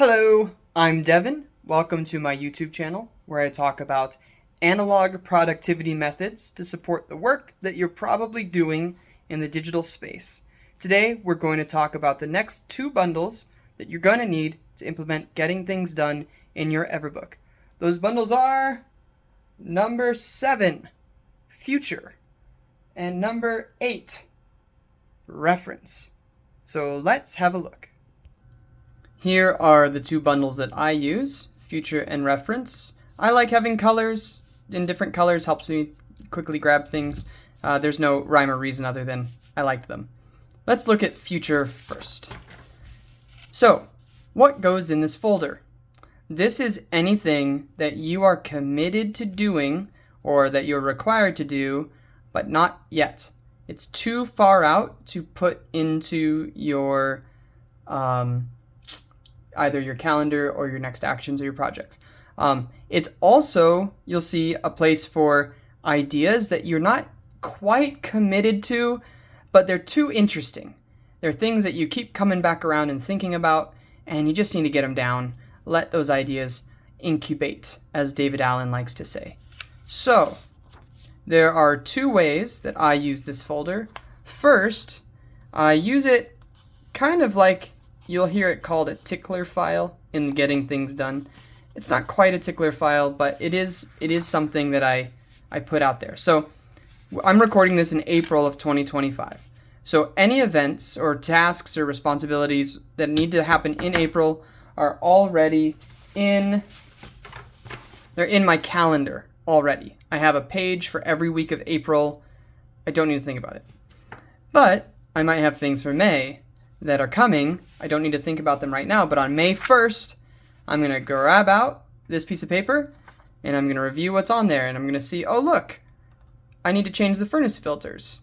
Hello, I'm Devin. Welcome to my YouTube channel where I talk about analog productivity methods to support the work that you're probably doing in the digital space. Today, we're going to talk about the next two bundles that you're going to need to implement getting things done in your Everbook. Those bundles are number 7, Future, and number 8, Reference. So let's have a look. Here are the two bundles that I use, Future and Reference. I like having colors. In different colors helps me quickly grab things. There's no rhyme or reason other than I like them. Let's look at Future first. So, what goes in this folder? This is anything that you are committed to doing or that you're required to do, but not yet. It's too far out to put into your either your calendar or your next actions or your projects. It's also, you'll see, a place for ideas that you're not quite committed to, but they're too interesting. They're things that you keep coming back around and thinking about, and you just need to get them down. Let those ideas incubate, as David Allen likes to say. So, there are two ways that I use this folder. First, I use it kind of like you'll hear it called a tickler file in getting things done. It's not quite a tickler file, but it is something that I put out there. So I'm recording this in April of 2025. So any events or tasks or responsibilities that need to happen in April are already they're in my calendar already. I have a page for every week of April. I don't need to think about it. But I might have things for May that are coming. I don't need to think about them right now, but on May 1st, I'm going to grab out this piece of paper and I'm going to review what's on there, and I'm going to see, oh look, I need to change the furnace filters.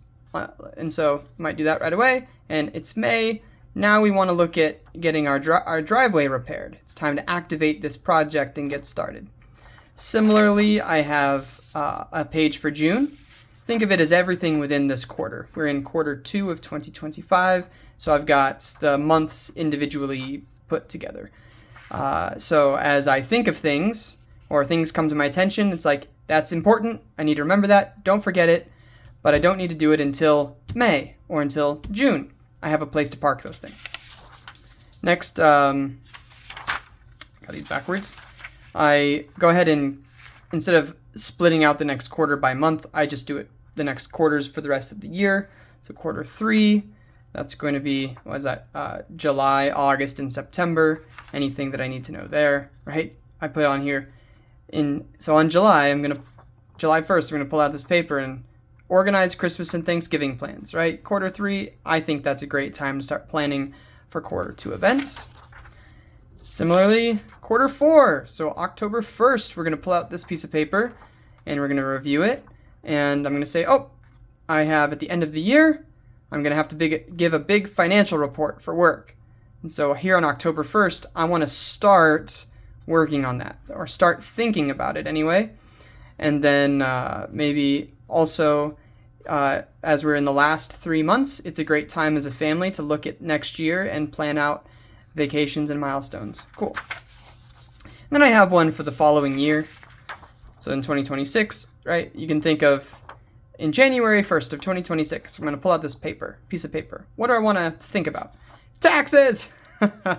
And so I might do that right away, and it's May. Now we want to look at getting our driveway repaired. It's time to activate this project and get started. Similarly, I have a page for June. Think of it as everything within this quarter. We're in quarter 2 of 2025, so I've got the months individually put together. So as I think of things, or things come to my attention, it's like, that's important, I need to remember that, don't forget it, but I don't need to do it until May or until June. I have a place to park those things. Next, got these backwards. I go ahead and, instead of splitting out the next quarter by month, I just do it the next quarters for the rest of the year. So quarter 3, that's going to be, July, August, and September. Anything that I need to know there, right? I put on here. So on July 1st, I'm going to pull out this paper and organize Christmas and Thanksgiving plans, right? Quarter 3, I think that's a great time to start planning for quarter 2 events. Similarly, quarter 4, so October 1st, we're going to pull out this piece of paper and we're going to review it. And I'm going to say, I have at the end of the year, I'm going to have to give a big financial report for work. And so here on October 1st, I want to start working on that, or start thinking about it anyway. And then maybe also, as we're in the last 3 months, it's a great time as a family to look at next year and plan out vacations and milestones. Cool. And then I have one for the following year. So in 2026, right, you can think of in January 1st of 2026, I'm going to pull out this piece of paper. What do I want to think about? Taxes! I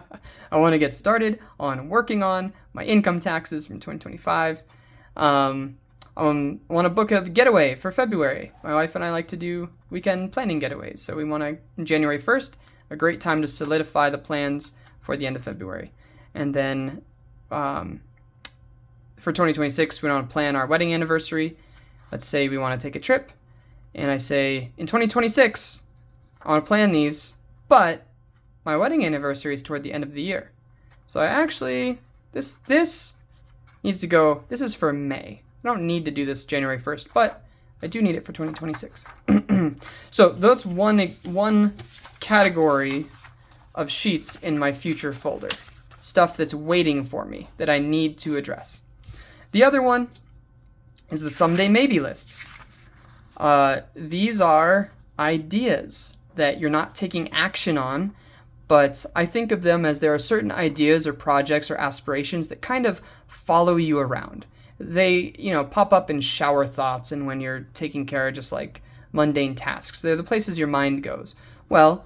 want to get started on working on my income taxes from 2025. I want to book a getaway for February. My wife and I like to do weekend planning getaways. So we want to, January 1st, a great time to solidify the plans for the end of February. And then for 2026, we want to plan our wedding anniversary. Let's say we want to take a trip. And I say, in 2026, I want to plan these, but my wedding anniversary is toward the end of the year. So I actually, this needs to go, this is for May. I don't need to do this January 1st, but I do need it for 2026. So that's one category of sheets in my future folder. Stuff that's waiting for me that I need to address. The other one is the someday maybe lists. These are ideas that you're not taking action on, but I think of them as there are certain ideas or projects or aspirations that kind of follow you around. They, pop up in shower thoughts and when you're taking care of just like mundane tasks. They're the places your mind goes. Well,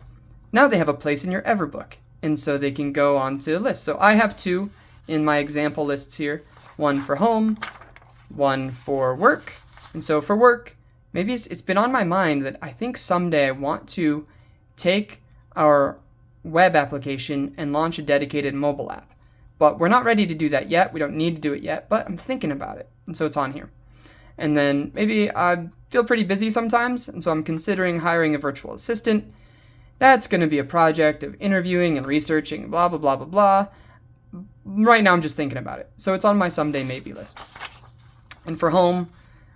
now they have a place in your Everbook, and so they can go onto a list. So I have 2 in my example lists here, one for home, one for work. And so for work, maybe it's been on my mind that I think someday I want to take our web application and launch a dedicated mobile app. But we're not ready to do that yet. We don't need to do it yet, but I'm thinking about it. And so it's on here. And then maybe I feel pretty busy sometimes, and so I'm considering hiring a virtual assistant. That's going to be a project of interviewing and researching, blah, blah, blah, blah, blah. Right now I'm just thinking about it. So it's on my someday maybe list. And for home,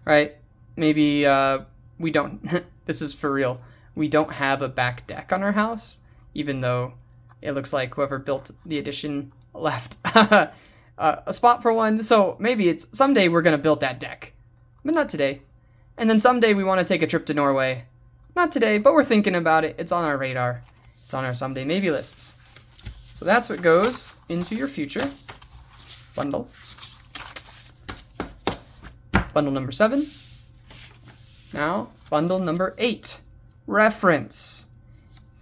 right, maybe we don't, this is for real, we don't have a back deck on our house, even though it looks like whoever built the addition left a spot for one. So maybe it's someday we're going to build that deck, but not today. And then someday we want to take a trip to Norway. Not today, but we're thinking about it. It's on our radar. It's on our someday maybe lists. So that's what goes into your future bundle. Bundle number 7. Now, bundle number 8. Reference.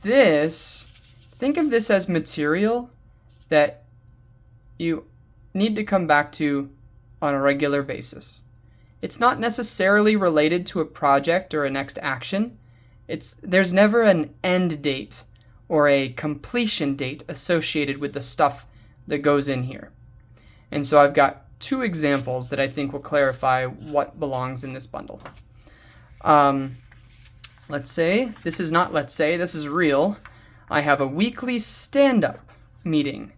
Think of this as material that you need to come back to on a regular basis. It's not necessarily related to a project or a next action. There's never an end date or a completion date associated with the stuff that goes in here. And so I've got 2 examples that I think will clarify what belongs in this bundle. This is real. I have a weekly stand-up meeting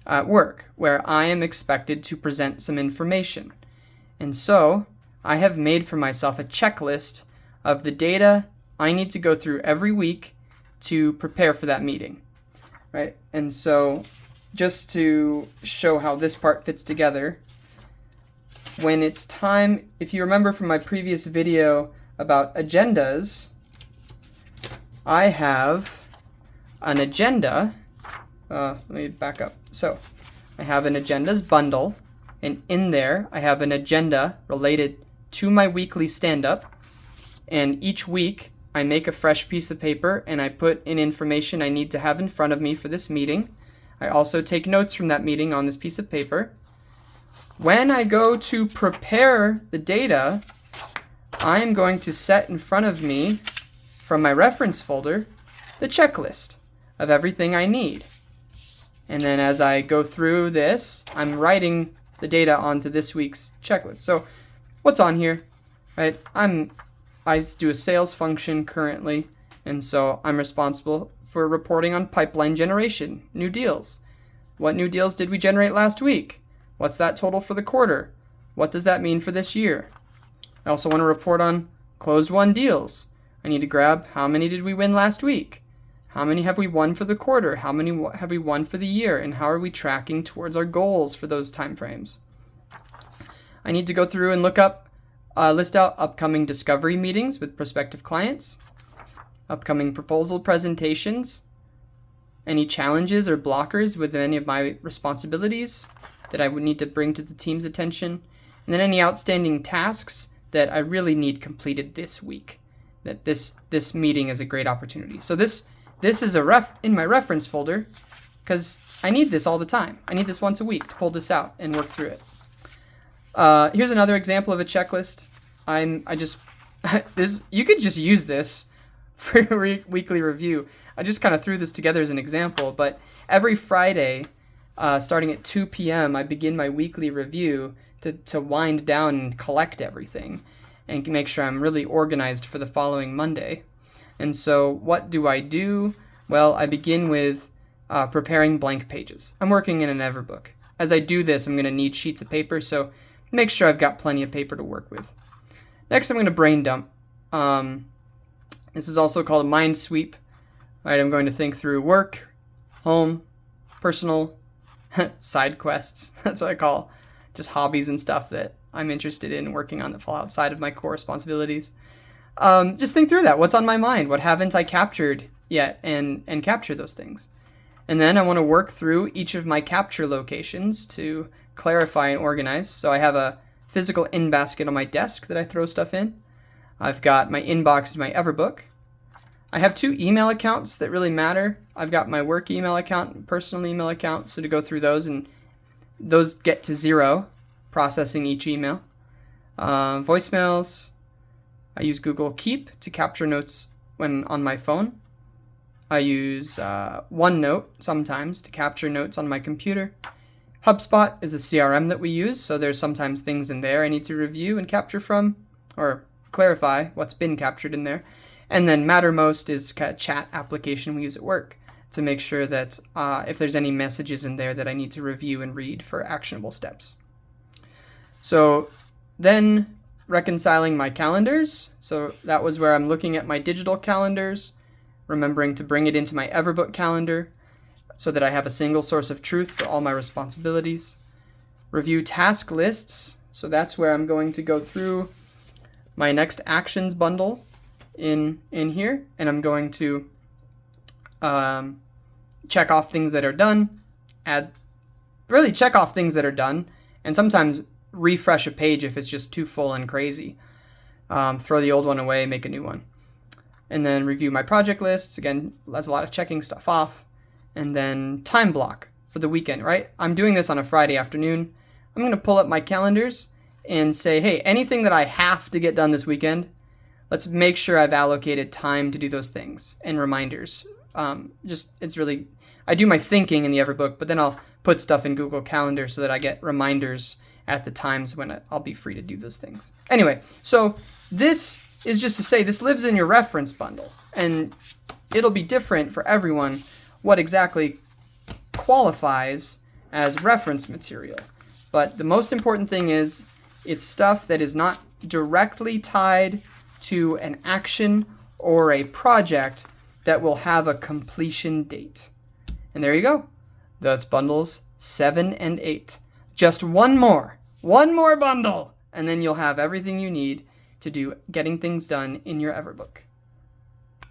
at work where I am expected to present some information. And so I have made for myself a checklist of the data I need to go through every week to prepare for that meeting, right? And so just to show how this part fits together, when it's time, if you remember from my previous video about agendas, I have an agenda. Let me back up. So I have an agendas bundle, and in there I have an agenda related to my weekly stand-up, and each week I make a fresh piece of paper and I put in information I need to have in front of me for this meeting. I also take notes from that meeting on this piece of paper. When I go to prepare the data, I'm going to set in front of me from my reference folder the checklist of everything I need. And then as I go through this, I'm writing the data onto this week's checklist. So what's on here, right? I do a sales function currently, and so I'm responsible for reporting on pipeline generation, new deals. What new deals did we generate last week? What's that total for the quarter? What does that mean for this year? I also want to report on closed won deals. I need to grab how many did we win last week? How many have we won for the quarter? How many have we won for the year? And how are we tracking towards our goals for those time frames? I need to go through and list out upcoming discovery meetings with prospective clients, upcoming proposal presentations, any challenges or blockers with any of my responsibilities that I would need to bring to the team's attention, and then any outstanding tasks that I really need completed this week, that this meeting is a great opportunity. So this is in my reference folder because I need this all the time. I need this once a week to pull this out and work through it. Here's another example of a checklist. You could just use this for your weekly review. I just kind of threw this together as an example, but every Friday, starting at 2 p.m., I begin my weekly review to wind down and collect everything and make sure I'm really organized for the following Monday. And so what do? Well, I begin with preparing blank pages. I'm working in an Everbook. As I do this, I'm going to need sheets of paper, so make sure I've got plenty of paper to work with. Next, I'm going to brain dump. This is also called a mind sweep. Right, I'm going to think through work, home, personal, side quests. That's what I call just hobbies and stuff that I'm interested in working on that fall outside of my core responsibilities. Just think through that. What's on my mind? What haven't I captured yet? And capture those things. And then I want to work through each of my capture locations to clarify and organize. So I have a physical in basket on my desk that I throw stuff in. I've got my inbox in my Everbook. I have 2 email accounts that really matter. I've got my work email account and personal email account. So to go through those, and those get to 0, processing each email. Voicemails. I use Google Keep to capture notes when on my phone. I use OneNote sometimes to capture notes on my computer. HubSpot is a CRM that we use, so there's sometimes things in there I need to review and capture from, or clarify what's been captured in there. And then Mattermost is a chat application we use at work to make sure that if there's any messages in there that I need to review and read for actionable steps. So then reconciling my calendars. So that was where I'm looking at my digital calendars, remembering to bring it into my Everbook calendar so that I have a single source of truth for all my responsibilities. Review task lists. So that's where I'm going to go through my next actions bundle in here, and I'm going to check off things that are done, check off things that are done, and sometimes refresh a page if it's just too full and crazy. Throw the old one away, make a new one. And then review my project lists. Again, that's a lot of checking stuff off. And then time block for the weekend, right? I'm doing this on a Friday afternoon. I'm going to pull up my calendars and say, hey, anything that I have to get done this weekend, let's make sure I've allocated time to do those things and reminders. I do my thinking in the Everbook, but then I'll put stuff in Google Calendar so that I get reminders at the times when I'll be free to do those things. Anyway, so this is just to say this lives in your reference bundle, and it'll be different for everyone what exactly qualifies as reference material. But the most important thing is it's stuff that is not directly tied to an action or a project that will have a completion date. And there you go. That's bundles 7 and 8. Just one more bundle, and then you'll have everything you need to do getting things done in your Everbook.